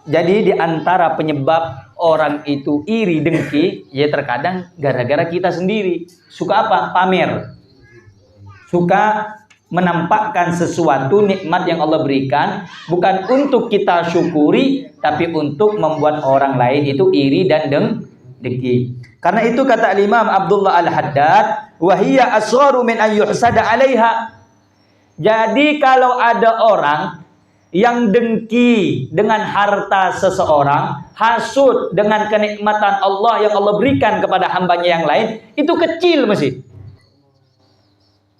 Jadi di antara penyebab orang itu iri dengki, ya terkadang gara-gara kita sendiri. Suka apa? Pamer. Suka menampakkan sesuatu nikmat yang Allah berikan, bukan untuk kita syukuri, tapi untuk membuat orang lain itu iri dan dengki. Karena itu kata Imam Abdullah Al-Haddad, "Wahiyya asgharu min an yuhsada 'alaiha." Jadi kalau ada orang yang dengki dengan harta seseorang, hasud dengan kenikmatan Allah yang Allah berikan kepada hambanya yang lain, itu kecil masih.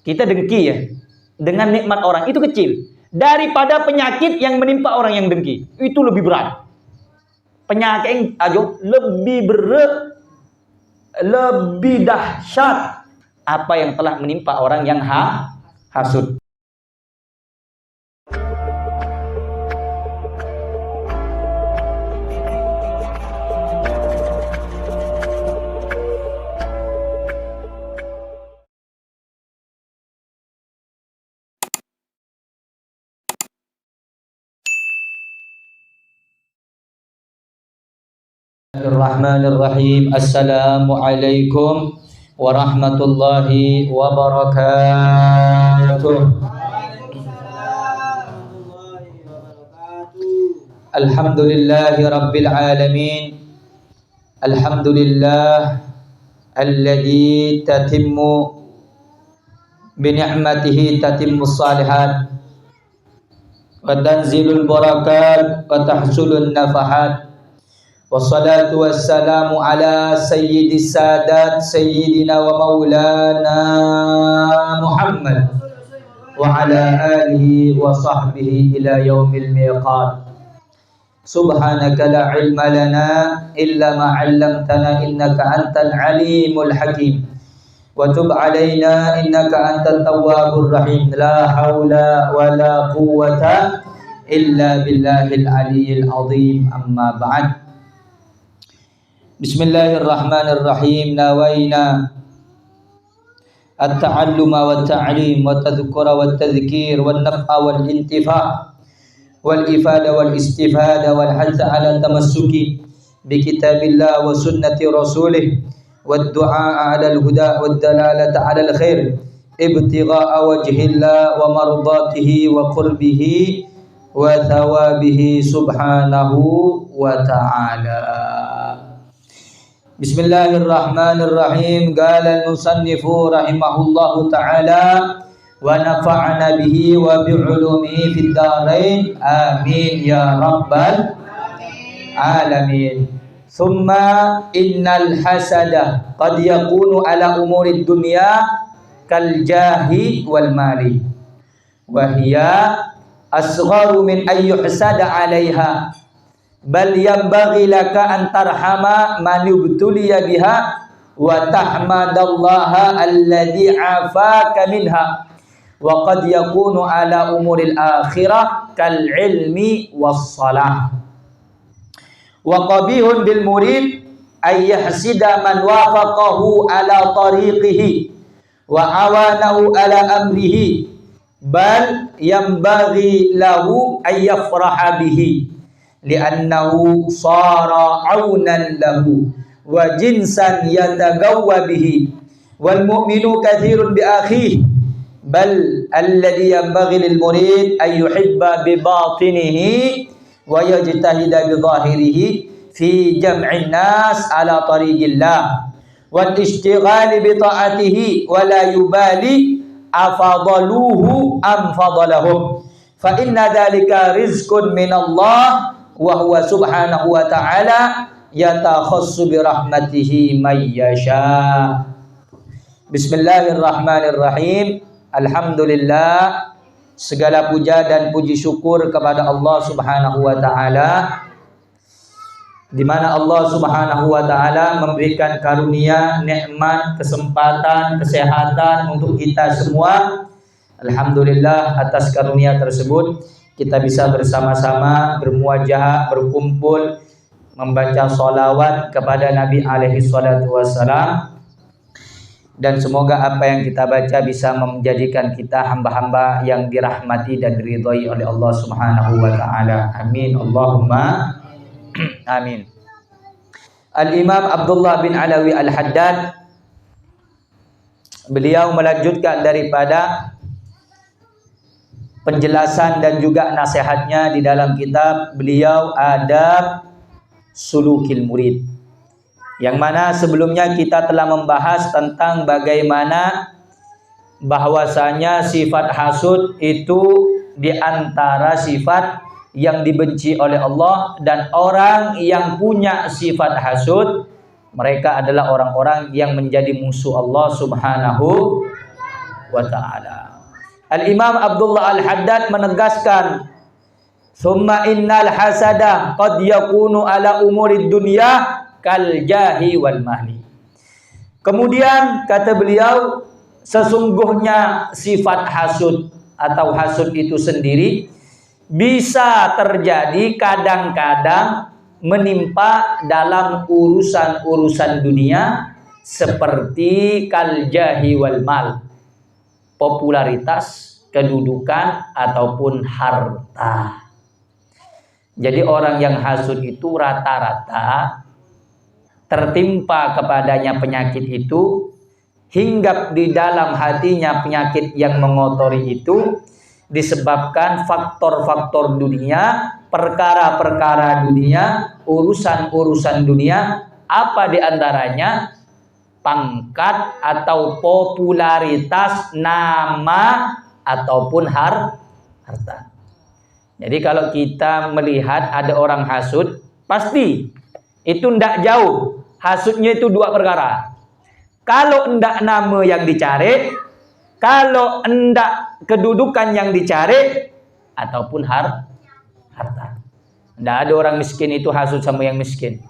Kita dengki ya dengan nikmat orang, itu kecil daripada penyakit yang menimpa orang yang dengki. Itu lebih berat. Penyakit yang lebih berat, lebih dahsyat apa yang telah menimpa orang yang hasud. Bismillahirrahmanirrahim. Assalamualaikum warahmatullahi wabarakatuh. Alhamdulillahi rabbil alamin. Alhamdulillah alladzi tatimmu bi ni'matihi tatimmu shalihat wa tanzilul barakat wa tahsulun nafahat. Wassalatu wassalamu ala sayyidis sadat sayyidina wa maulana Muhammad wa ala alihi wa sahbihi ila yaumil miqat. Subhanaka la ilma lana illa ma 'allamtana innaka antal alimul hakim. Wa tub alaina innaka antat tawwabur rahim. La haula wa la quwwata illa billahil aliyyil azim. Amma ba'd. Bismillahirrahmanirrahim. Nawaina at-ta'alluma wa ta'lim wa tadhkura wa tadhkir wa naf'a wal intifa' wal ifada wal istifada wal hatha ala tamassuki bi kitabillah wa sunnati rasulih wad du'a ala al huda wad dalalata ala al khair ibtigha'a wajhillah wa mardatihi wa qurbihi wa thawabihi subhanahu wa ta'ala. Bismillahirrahmanirrahim. Qala al-musannifu rahimahullahu ta'ala wa nafa'ana bihi wa bi'ulumihi fid dharain. Amin ya rabbal alamin. Thumma innal hasada qad yakunu ala umurid dunya kal jahi wal mali wa hiya asgharu min an yuhsada 'alaiha. Bal yanbaghi laka an tarhama man yubtuliya biha wa tahmadallaha alladhi afaka minha wa qad yakunu ala umuril akhirah kal ilmi was salah wa qabihun bil murid ay yahsida man wafaqahu ala tariqihi wa awanahu ala amrihi bal yanbaghi lahu ay yafraha bihi li'annahu sara aunan lahu wa jinsan yatagawwa bihi wal mu'minu kathirun bi akhihi bal alladhi yanbaghi lil murid ay yuhibba bi batinihi wa yajtahida bi zahirihi fi jam'in nas ala tariqillah wal ishtighali bi ta'atihi wa la yubali afadaluhu am fadalahum fa inna dhalika rizqun min Allah wa huwa subhanahu wa ta'ala yatakhassu bi rahmatihi may yasha. Bismillahirrahmanirrahim. Alhamdulillah, segala puja dan puji syukur kepada Allah Subhanahu wa taala, di mana Allah Subhanahu wa taala memberikan karunia, nikmat, kesempatan, kesehatan untuk kita semua. Alhamdulillah atas karunia tersebut kita bisa bersama-sama bermuajahah, berkumpul, membaca sholawat kepada Nabi alaihi salatu wassalam. Dan semoga apa yang kita baca bisa menjadikan kita hamba-hamba yang dirahmati dan diridhai oleh Allah Subhanahu wa taala. Amin Allahumma Amin. Al-Imam Abdullah bin Alawi Al-Haddad, beliau melanjutkan daripada penjelasan dan juga nasihatnya di dalam kitab beliau Adab Sulukil Murid, yang mana sebelumnya kita telah membahas tentang bagaimana bahwasanya sifat hasud itu di antara sifat yang dibenci oleh Allah, dan orang yang punya sifat hasud mereka adalah orang-orang yang menjadi musuh Allah Subhanahu wa taala. Al-Imam Abdullah Al-Haddad menegaskan, "Summa innal hasada qad yakunu ala umurid dunya kal jahi wal mahli." Kemudian kata beliau, sesungguhnya sifat hasud atau hasud itu sendiri bisa terjadi kadang-kadang menimpa dalam urusan-urusan dunia seperti kal jahi wal mal, popularitas, kedudukan ataupun harta. Jadi orang yang hasud itu rata-rata tertimpa kepadanya penyakit itu, hinggap di dalam hatinya penyakit yang mengotori itu disebabkan faktor-faktor dunia, perkara-perkara dunia, urusan-urusan dunia. Apa diantaranya? Pangkat atau popularitas, nama ataupun harta. Jadi kalau kita melihat ada orang hasud, pasti itu ndak jauh. Hasudnya itu dua perkara. Kalau ndak nama yang dicari, kalau ndak kedudukan yang dicari, ataupun harta. Ndak ada orang miskin itu hasud sama yang miskin.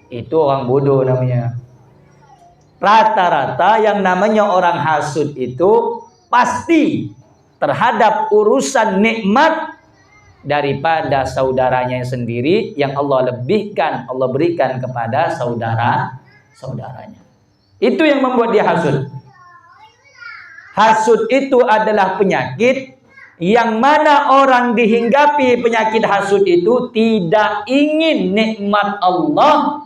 Itu orang bodoh namanya. Rata-rata yang namanya orang hasud itu pasti terhadap urusan nikmat daripada saudaranya sendiri yang Allah lebihkan, Allah berikan kepada saudaranya. Itu yang membuat dia hasud. Hasud itu adalah penyakit yang mana orang dihinggapi penyakit hasud itu tidak ingin nikmat Allah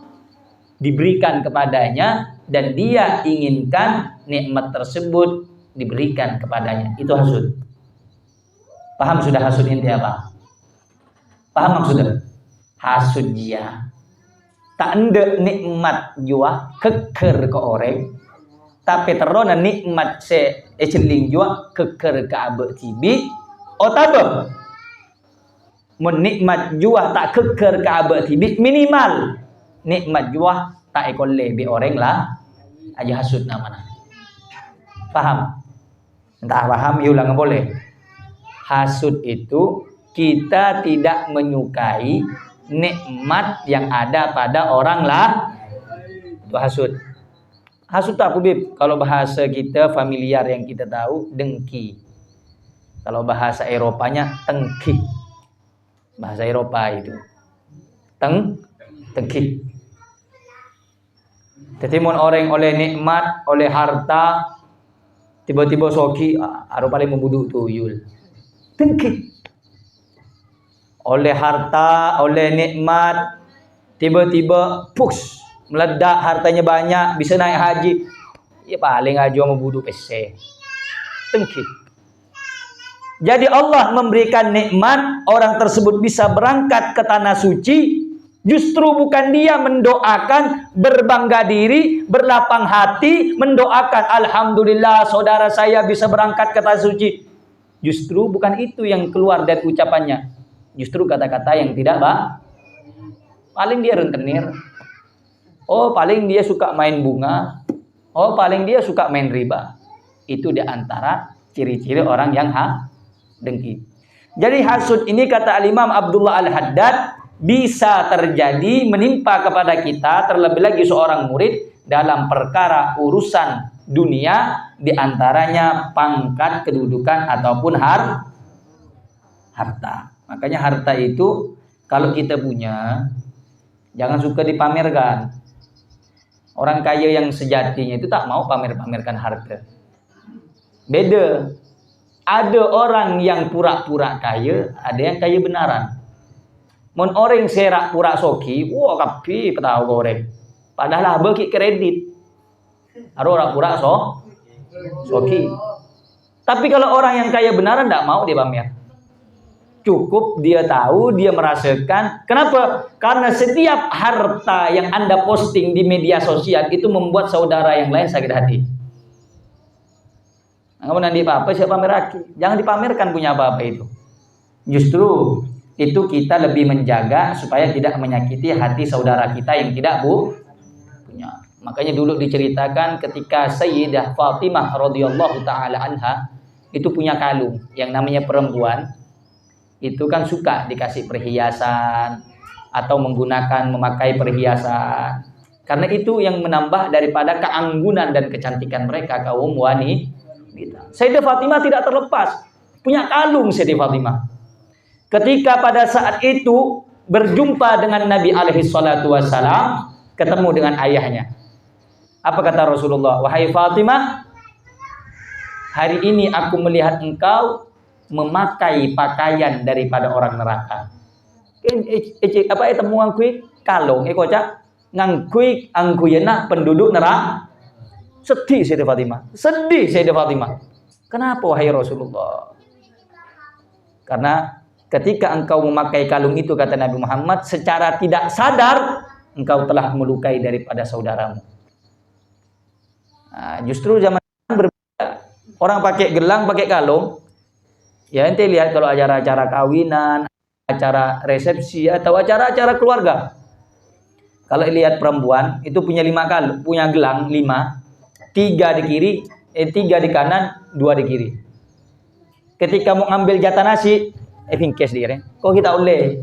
diberikan kepadanya, dan dia inginkan nikmat tersebut diberikan kepadanya. Itu hasud. Paham sudah hasud ini apa? Paham maksudnya? Hasud dia tak ada nikmat jua keker ke orang, tapi terona nikmat se eceling jua keker ke abe tibi. Otabe menikmat jua tak keker ke abe tibi, minimal nikmat jua tak ekol lebih orang lah aja hasud namanya. Paham? Entah paham, ulang boleh. Hasud itu kita tidak menyukai nikmat yang ada pada orang lah. Itu hasud. Hasud tak Bib? Kalau bahasa kita familiar yang kita tahu, dengki. Kalau bahasa Eropanya tengki. Bahasa Eropa itu tengki. Jadi mun orang oleh nikmat, oleh harta, tiba-tiba soki, aru paling membuduk tuyul. Tengki. Oleh harta, oleh nikmat, tiba-tiba push, meledak, hartanya banyak, bisa naik haji. Ya paling aja membuduk PC. Tengki. Jadi Allah memberikan nikmat, orang tersebut bisa berangkat ke tanah suci, justru bukan dia mendoakan, berbangga diri, berlapang hati, mendoakan alhamdulillah saudara saya bisa berangkat ke tanah suci. Justru bukan itu yang keluar dari ucapannya. Justru kata-kata yang tidak paling dia rentenir. Oh, paling dia suka main bunga. Oh, paling dia suka main riba. Itu di antara ciri-ciri orang yang dengki. Jadi hasud ini kata Al-Imam Abdullah Al-Haddad bisa terjadi menimpa kepada kita, terlebih lagi seorang murid dalam perkara urusan dunia, diantaranya pangkat, kedudukan ataupun harta. Makanya harta itu kalau kita punya, jangan suka dipamerkan. Orang kaya yang sejatinya itu tak mau pamer-pamerkan harta. Beda. Ada orang yang pura-pura kaya, ada yang kaya benaran. Mun orang serak pura soki, wah kapi petau goreng. Padahal abah ki kredit. Ada orang pura soki. Tapi kalau orang yang kaya benaran tidak mau dia pamer. Cukup dia tahu, dia merasakan. Kenapa? Karena setiap harta yang Anda posting di media sosial itu membuat saudara yang lain sakit hati. Kamu nanti apa-apa siapa pamer lagi? Jangan dipamerkan punya apa-apa itu. Justru itu kita lebih menjaga supaya tidak menyakiti hati saudara kita yang tidak punya. Makanya dulu diceritakan ketika Sayyidah Fatimah radhiyallahu taala anha itu punya kalung yang namanya perempuan. Itu kan suka dikasih perhiasan atau memakai perhiasan. Karena itu yang menambah daripada keanggunan dan kecantikan mereka kaum wanita. Sayyidah Fatimah tidak terlepas punya kalung Sayyidah Fatimah. Ketika pada saat itu berjumpa dengan Nabi alaihi salatu wassalam, ketemu dengan ayahnya. Apa kata Rasulullah? Wahai Fatimah, hari ini aku melihat engkau memakai pakaian daripada orang neraka. Apa itu ngangkui kalung? Kocak ngangkui angguyena penduduk neraka. Sedih Sayyidah Fatimah. Sedih Sayyidah Fatimah. Kenapa wahai Rasulullah? Karena ketika engkau memakai kalung itu kata Nabi Muhammad, secara tidak sadar engkau telah melukai daripada saudaramu. Nah, justru zaman berbeda. Orang pakai gelang, pakai kalung. Ya ente lihat kalau acara-acara kawinan, acara resepsi atau acara-acara keluarga. Kalau lihat perempuan itu punya 5 kalung, punya gelang 5, 3 di kiri, 3 di kanan, 2 di kiri. Ketika mau ngambil jatah nasi, pingkes dia, kok kita oleh.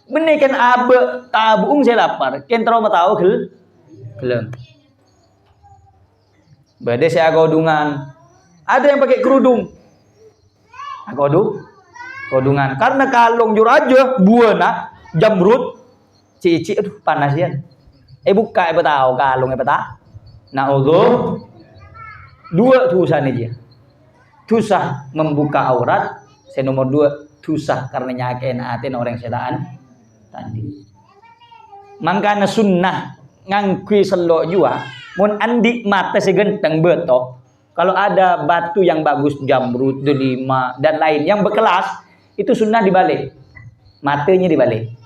Benih kan abe tabung saya lapar, kan trauma tahu gelang. Bade saya godungan. Ada yang pakai kerudung. Kodungan karena kalung jur aja buana jamrut cici aduh panas ya buka tahu kalung tahu nah Allah 2 dosa nih dia dosa membuka aurat saya nomor 2 dosa karena nyakein hati orang setaan tadi makanya sunnah ngangkui selok jua mun andik mata segenteng betok. Kalau ada batu yang bagus, jamrut, delima, dan lain yang berkelas, itu sunnah dibalik. Matanya dibalik.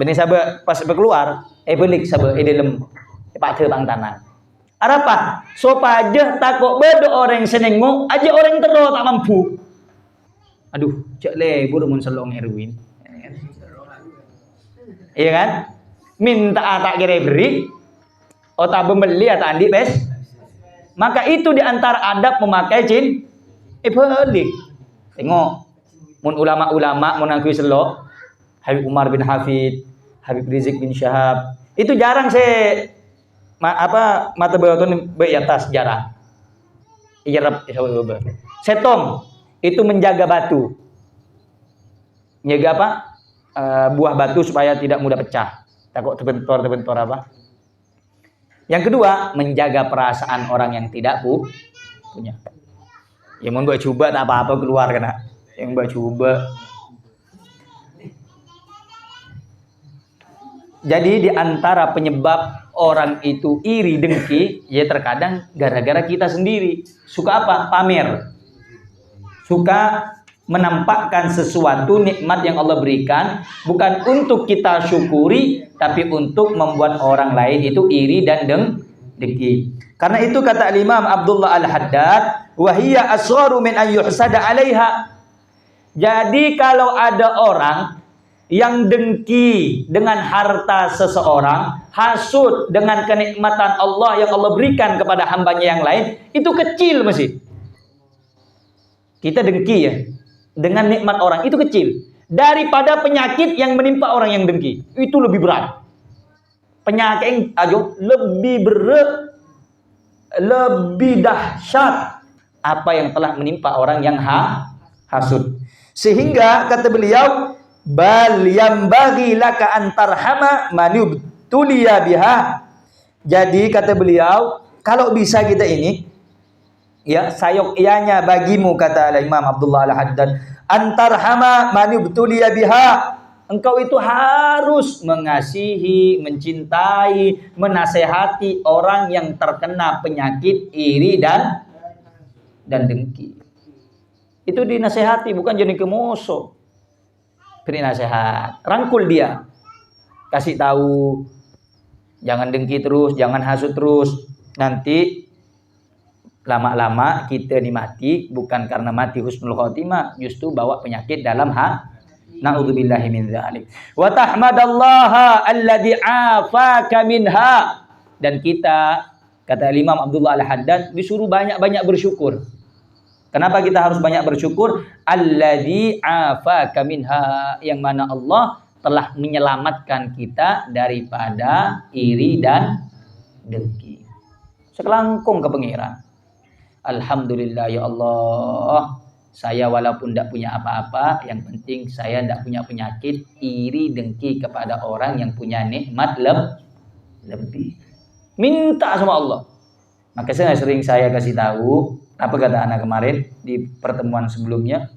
Benih sahabat pas berkeluar, belik sahabat, dalam pak terbang tanah. Apa? Sopa aja takut bedo orang senengmu, aja orang terlalu tak mampu. Aduh, cek lebur mun selong Erwin. Iya kan? Minta tak kira beri, otak membeli atau andi bes. Maka itu diantara adab memakai jin balik. Tengok mun ulama-ulama menangkui selok Habib Umar bin Hafid, Habib Rizik bin Syahab. Itu jarang saya mata beliau di atas jarang. Setong itu menjaga batu. Menjaga apa? Buah batu supaya tidak mudah pecah. Takut terbentur apa? Yang kedua, menjaga perasaan orang yang tidak punya. Yang mau mbak coba tak apa-apa keluar kena. Yang mbak coba. Jadi di antara penyebab orang itu iri dengki, ya terkadang gara-gara kita sendiri. Suka apa? Pamer. Suka menampakkan sesuatu nikmat yang Allah berikan bukan untuk kita syukuri tapi untuk membuat orang lain itu iri dan dengki. Karena itu kata Imam Abdullah Al-Haddad, wa hiya asgharu min an yuhsada 'alaiha. Jadi kalau ada orang yang dengki dengan harta seseorang, hasud dengan kenikmatan Allah yang Allah berikan kepada hambanya yang lain, itu kecil mesti. Kita dengki ya dengan nikmat orang itu kecil daripada penyakit yang menimpa orang yang dengki. Itu lebih berat. Penyakit ajo lebih berat, lebih dahsyat apa yang telah menimpa orang yang hasud. Sehingga kata beliau, bal yambaghi laka antarhama man yubtuliya biha. Jadi kata beliau, kalau bisa kita ini ya sayok ianya bagimu kata Imam Abdullah Al-Haddad antarhama man yubtuliya biha. Engkau itu harus mengasihi, mencintai, menasehati orang yang terkena penyakit iri dan dengki. Itu dinasehati, bukan jadi kemoso. Beri nasihat, rangkul dia. Kasih tahu, jangan dengki terus, jangan hasut terus. Nanti lama-lama kita mati bukan karena mati husnul khotimah, justru bawa penyakit dalam na'udzubillahi min dzalik. Wa tahmadallaha alladzi afaka minha. Dan kita, kata Imam Abdullah Al-Haddad, disuruh banyak-banyak bersyukur. Kenapa kita harus banyak bersyukur? Alladzi afaka minha, yang mana Allah telah menyelamatkan kita daripada iri dan dengki. Sekelangkung ke pengiran. Alhamdulillah ya Allah, saya walaupun tidak punya apa-apa, yang penting saya tidak punya penyakit iri dengki kepada orang yang punya nikmat lebih. Minta sama Allah. Maka sering saya kasih tahu, apa kata anak kemarin di pertemuan sebelumnya,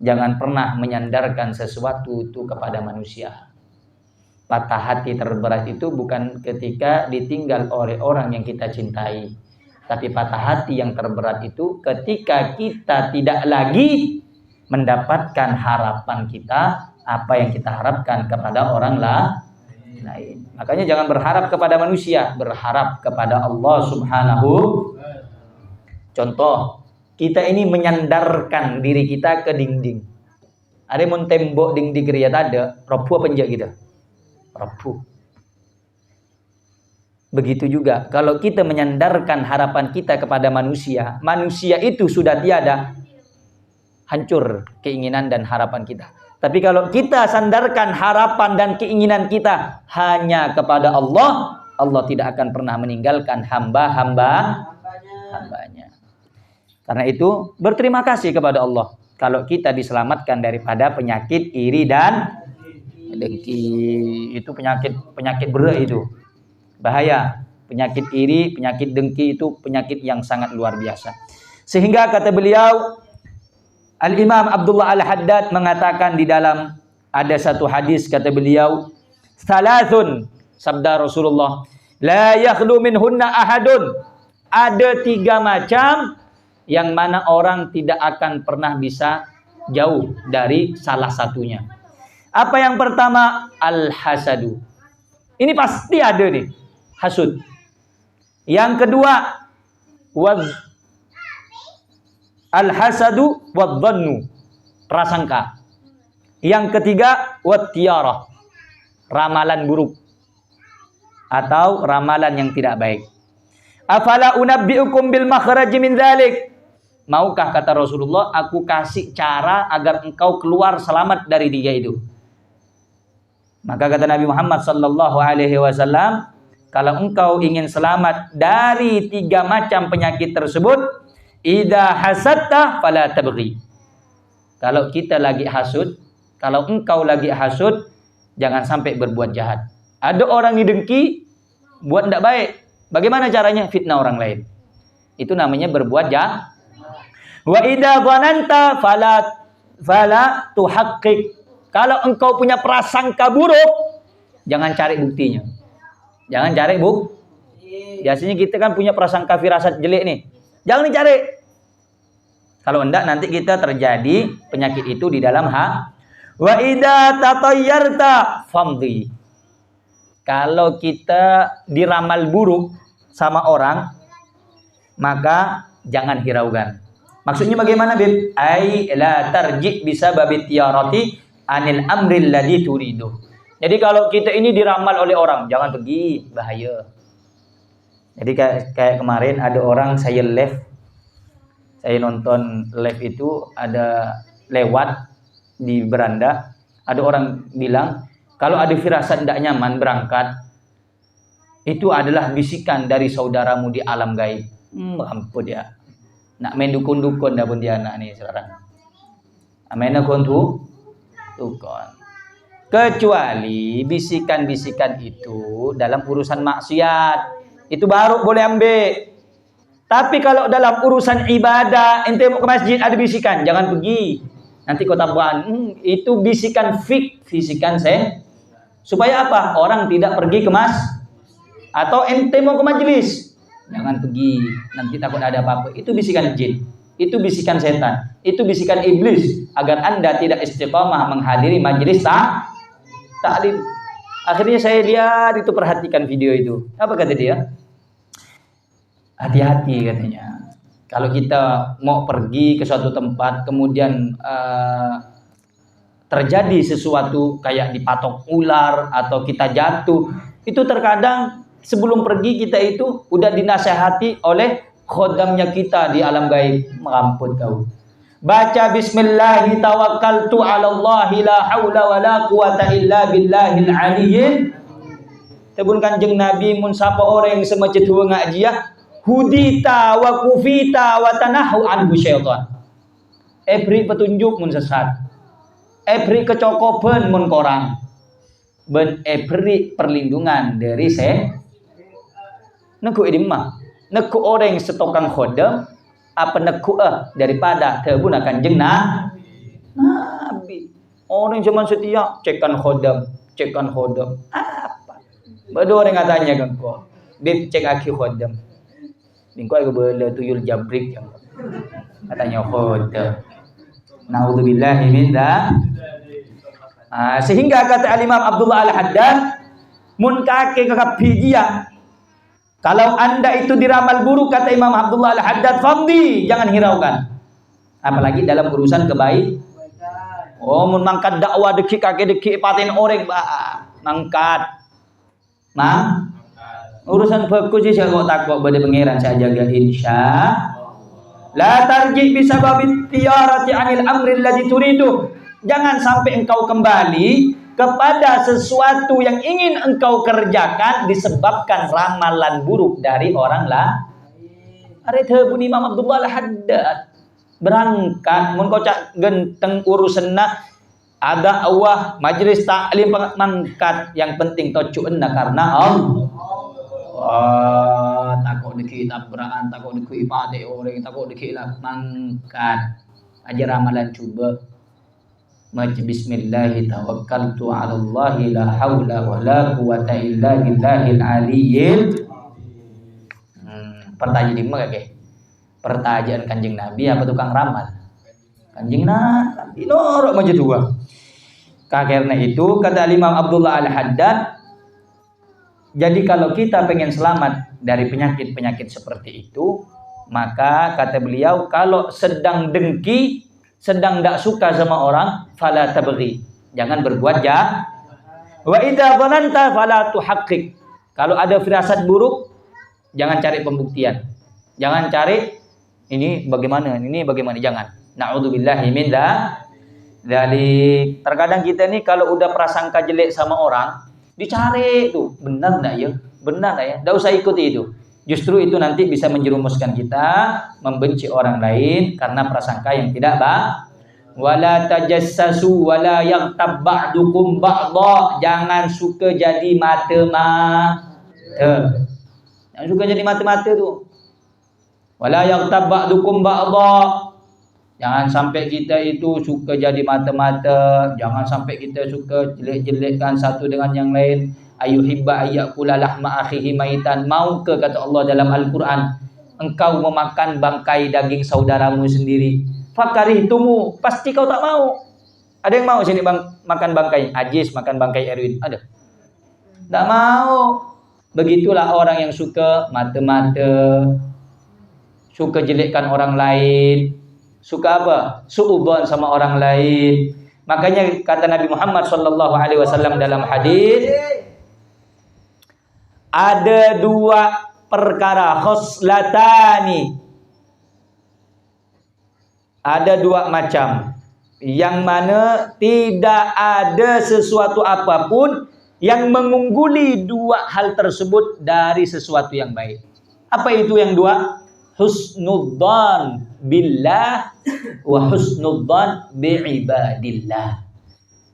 jangan pernah menyandarkan sesuatu itu kepada manusia. Patah hati terberat itu bukan ketika ditinggal oleh orang yang kita cintai. Tapi patah hati yang terberat itu ketika kita tidak lagi mendapatkan harapan kita, apa yang kita harapkan kepada orang lain. Makanya jangan berharap kepada manusia, berharap kepada Allah Subhanahu. Contoh, kita ini menyandarkan diri kita ke dinding. Ada yang tembok dinding kriya ada, robu apa enggak gitu? Robu. Begitu juga kalau kita menyandarkan harapan kita kepada manusia, manusia itu sudah tiada, hancur keinginan dan harapan kita. Tapi kalau kita sandarkan harapan dan keinginan kita hanya kepada Allah, Allah tidak akan pernah meninggalkan hambanya. Karena itu berterima kasih kepada Allah kalau kita diselamatkan daripada penyakit iri dan dengki. Itu penyakit berat itu. Bahaya. Penyakit iri, penyakit dengki itu penyakit yang sangat luar biasa. Sehingga kata beliau, Al-Imam Abdullah Al-Haddad mengatakan di dalam ada satu hadis, kata beliau, salasun, sabda Rasulullah, la yakhlu minhunna ahadun. Ada 3 macam yang mana orang tidak akan pernah bisa jauh dari salah satunya. Apa yang pertama? Al-hasadu. Ini pasti ada nih, hasud. Yang kedua, al-hasadu wadh-dhannu, prasangka. Yang ketiga, wat-tiyarah, ramalan buruk atau ramalan yang tidak baik. Afala unabbiukum bil makhraj min dzalik? Maukah, kata Rasulullah, aku kasih cara agar engkau keluar selamat dari 3 itu? Maka kata Nabi Muhammad sallallahu alaihi wasallam, kalau engkau ingin selamat dari 3 macam penyakit tersebut, idza hasadta fala tabghi. Kalau kita lagi hasud, kalau engkau lagi hasud, jangan sampai berbuat jahat. Ada orang didengki, buat tidak baik. Bagaimana caranya? Fitnah orang lain. Itu namanya berbuat jahat. Wa idza dhananta fala tuhaqqiq. Kalau engkau punya prasangka buruk, jangan cari buktinya. Jangan cari bukti. Biasanya kita kan punya prasangka firasat jelek nih. Jangan dicari. Kalau enggak nanti kita terjadi penyakit itu di dalam hak. Wa idza tatayyarta famdi. Kalau kita diramal buruk sama orang, maka jangan hiraukan. Maksudnya bagaimana, Bib? Ai la tarji bisa babit tiyarati anil amril ladzi turidu. Jadi kalau kita ini diramal oleh orang, jangan pergi, bahaya. Jadi kayak kemarin ada orang saya nonton live itu, ada lewat di beranda, ada orang bilang kalau ada firasat tidak nyaman berangkat, itu adalah bisikan dari saudaramu di alam gaib. Ampun dia. Nak main dukun-dukun dah pun dia anak ni sekarang. Main dukun. Kecuali bisikan-bisikan itu dalam urusan maksiat, itu baru boleh ambil. Tapi kalau dalam urusan ibadah, ente mau ke masjid ada bisikan, jangan pergi. Nanti kau tabuhan, itu bisikan bisikan saya. Supaya apa? Orang tidak pergi ke atau ente mau ke majelis, jangan pergi, nanti takut ada apa-apa. Itu bisikan jin, itu bisikan setan, itu bisikan iblis agar Anda tidak istiqamah menghadiri majelis taklim. Akhirnya saya lihat itu, perhatikan video itu. Apa kata dia? Hati-hati katanya. Kalau kita mau pergi ke suatu tempat, kemudian terjadi sesuatu kayak dipatok ular atau kita jatuh, itu terkadang sebelum pergi kita itu udah dinasehati oleh khodamnya kita di alam gaib. Mengampun kau. Baca Bismillahi tawakkaltu ala Allahi la hawla wa la quwata illa billahil aliyyil. Tebun kanjeng Nabi mun sapa orang semacam tua ngajiah, hudita wa kufita wa tanahu anhu syaitan. Ebri petunjuk mun sesat. Ebri kecokoban mun korang. Ben ebri perlindungan dari neku idimah. Neku orang setokang khodam apa neku daripada tebun akan Nabi. Orang zaman setia cekkan khodam apa? Bado orang katanya kan kok. Bib cek aki khodam. Bingko aku bela tuyul jabrik yang katanya khodam. Naudzubillahi min sehingga kata Al-Imam Abdullah Al-Haddad, mun kake kakapigia, kalau anda itu diramal buruk, kata Imam Abdullah Al-Haddad, famdi, jangan hiraukan. Apalagi dalam urusan kebaikan. Oh, mun mangkat dakwah deki kake deki paten orang mangkat. Urusan fokus sih saya kok takut pada pangeran saya jaga insya. La tarji bisa babit tiarati anil amri alladhi turidu. Jangan sampai engkau kembali kepada sesuatu yang ingin engkau kerjakan disebabkan ramalan buruk dari orang lain. Are tebun Imam Abdullah Al-Haddad berangkat mun kocak genteng urusanna ada awah majelis taklim mangkat, yang penting tocuenna karena Allah. Takut dikit tabrakan, takut dikit ipade orang, takut dikit mangkat aja ramalan coba. Maca bismillahi tawakkaltu ala Allahi la haula wa la quwata illa billahil aliyyil. Pertanyaan di mana ke? Pertanyaan kanjeng Nabi apa tukang ramal? Kanjeng Nabi norok maja dua. Karena itu kata Imam Abdullah Al-Haddad, jadi kalau kita pengen selamat dari penyakit-penyakit seperti itu, maka kata beliau kalau sedang dengki, sedang tidak suka sama orang, fala tabghi, jangan berbuat jahat. Wa idza dhananta fala tuhaqqiq. Kalau ada firasat buruk, jangan cari pembuktian. Jangan cari ini bagaimana, jangan. Na'udzubillahi min dzalik. Terkadang kita ini kalau udah prasangka jelek sama orang, dicari itu, benar enggak ya? Benar enggak ya? Enggak usah ikuti itu. Justru itu nanti bisa menjerumuskan kita membenci orang lain karena prasangka yang tidak baik. Wala tajassasu wala yaghtab ba'dukum ba'dha. Jangan suka jadi mata-mata. Jangan suka jadi mata-mata tuh. Wala yaghtab ba'dukum ba'dha. Jangan sampai kita itu suka jadi mata-mata. Jangan sampai kita suka jelek-jelekkan satu dengan yang lain. Ayuhibba ayyakula lahma akhihi maitan. Mau ke kata Allah dalam Al-Quran, engkau memakan bangkai daging saudaramu sendiri. Fakarihtumu, pasti kau tak mau. Ada yang mau sini makan bangkai Ajis, makan bangkai Erwin? Ada? Tak mau. Begitulah orang yang suka mata-mata, suka jelekkan orang lain, suka apa? Suudzon sama orang lain. Makanya kata Nabi Muhammad SAW dalam hadis, ada dua perkara, khoslatani, ada dua macam, yang mana tidak ada sesuatu apapun yang mengungguli dua hal tersebut dari sesuatu yang baik. Apa itu yang dua? Husnudzan billah wa husnudzan biibadillah.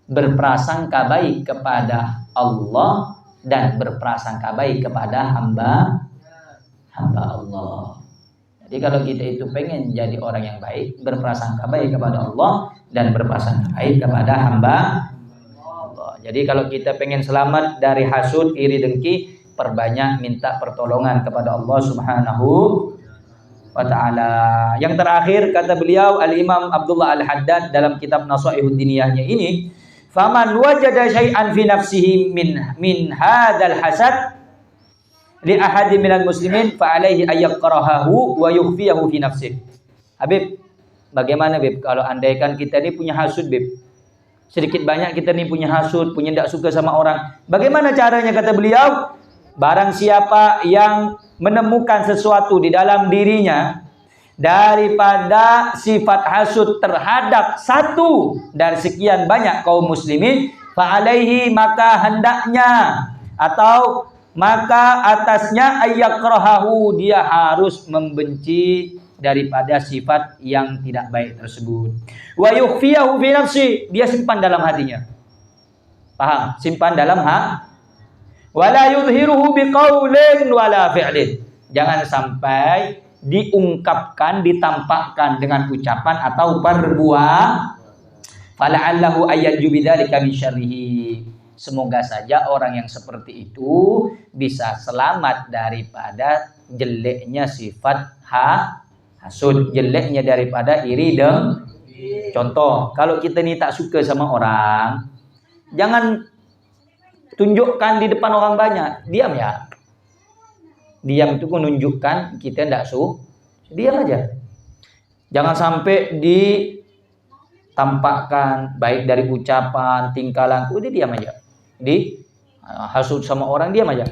Berprasangka baik kepada Allah dan berprasangka baik kepada hamba Allah. Jadi kalau kita itu pengen jadi orang yang baik, berprasangka baik kepada Allah dan berprasangka baik kepada hamba Allah. Jadi kalau kita pengen selamat dari hasud, iri, dengki, perbanyak minta pertolongan kepada Allah Subhanahu wa ta'ala. Yang terakhir kata beliau Al-Imam Abdullah Al-Haddad dalam kitab Nasaihud Diniyahnya ini, faman wajada syai'an fi nafsihi min hadzal hasad li ahadi minal muslimin fa alaihi ayyakrahahu wa yukhfiyahu fi nafsihi. Habib, bagaimana Bib kalau andaikan kita ini punya hasud Bib? Sedikit banyak kita ini punya hasud, punya tidak suka sama orang. Bagaimana caranya kata beliau? Barang siapa yang menemukan sesuatu di dalam dirinya daripada sifat hasud terhadap satu dari sekian banyak kaum muslimin, fa alaihi maka hendaknya atau maka atasnya ayyakrahahu, dia harus membenci daripada sifat yang tidak baik tersebut. Wa yukhfiyahu fi nafsi, dia simpan dalam hatinya. Paham? Simpan dalam wala yudhiruhu biqaulin wala fi'lin. Jangan sampai diungkapkan, ditampakkan dengan ucapan atau perbuatan. Fala'allahu ayyanju bidzalika min syarrihi. Semoga saja orang yang seperti itu bisa selamat daripada jeleknya sifat hasud, jeleknya daripada iri dengki. Contoh, kalau kita ini tak suka sama orang, jangan tunjukkan di depan orang banyak, diam ya. Diam itu menunjukkan kita tidak suka, diam aja. Jangan sampai ditampakkan baik dari ucapan, tingkah laku, dia diam aja. Di hasud sama orang, diam aja.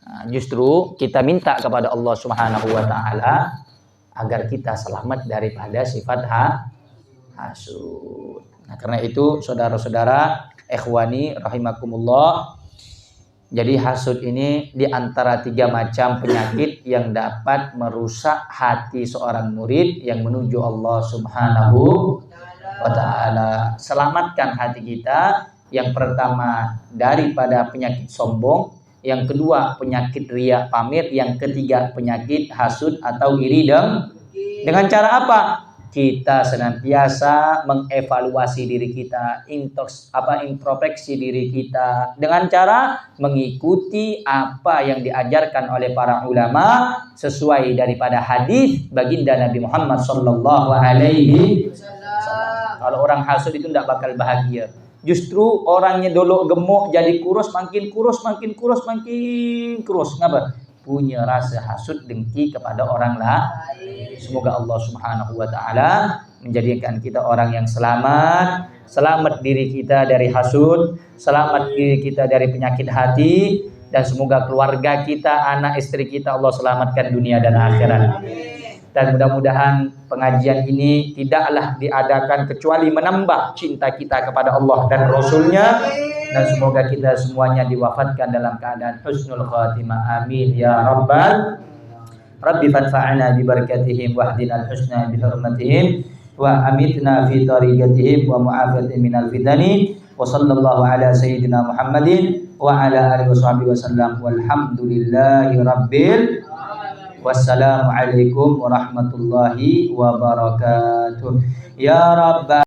Nah, justru kita minta kepada Allah Subhanahu wa ta'ala agar kita selamat daripada sifat hasud. Nah, karena itu saudara-saudara ikhwani rahimakumullah, jadi hasud ini di antara 3 macam penyakit yang dapat merusak hati seorang murid yang menuju Allah Subhanahu wa ta'ala. Selamatkan hati kita. Yang pertama daripada penyakit sombong, yang kedua penyakit riya pamer, yang ketiga penyakit hasud atau iri dengki. Dengan cara apa? Kita senantiasa mengevaluasi diri kita, introspeksi diri kita dengan cara mengikuti apa yang diajarkan oleh para ulama sesuai daripada hadis baginda Nabi Muhammad sallallahu alaihi wasallam. Kalau orang hasud itu tidak bakal bahagia. Justru orangnya dulu gemuk jadi kurus, makin kurus. Ngapa? Punya rasa hasud dengki kepada orang lain. Semoga Allah Subhanahu wa ta'ala menjadikan kita orang yang selamat diri kita dari hasud, selamat diri kita dari penyakit hati, dan semoga keluarga kita, anak istri kita Allah selamatkan dunia dan akhirat. Dan mudah-mudahan pengajian ini tidaklah diadakan kecuali menambah cinta kita kepada Allah dan Rasulnya. Dan semoga kita semuanya diwafatkan dalam keadaan husnul khatimah. Amin ya rabbal. Rabbi fanfa'na bi barakatihim wahdina al-husna bi hurmatihim wa amitna fi tariqatihim wa mu'afatin minal fitani wa sallallahu ala sayyidina Muhammadin wa ala alihi washabihi wasallam walhamdulillahi rabbil. Wassalamualaikum warahmatullahi wabarakatuh. Ya Rabbal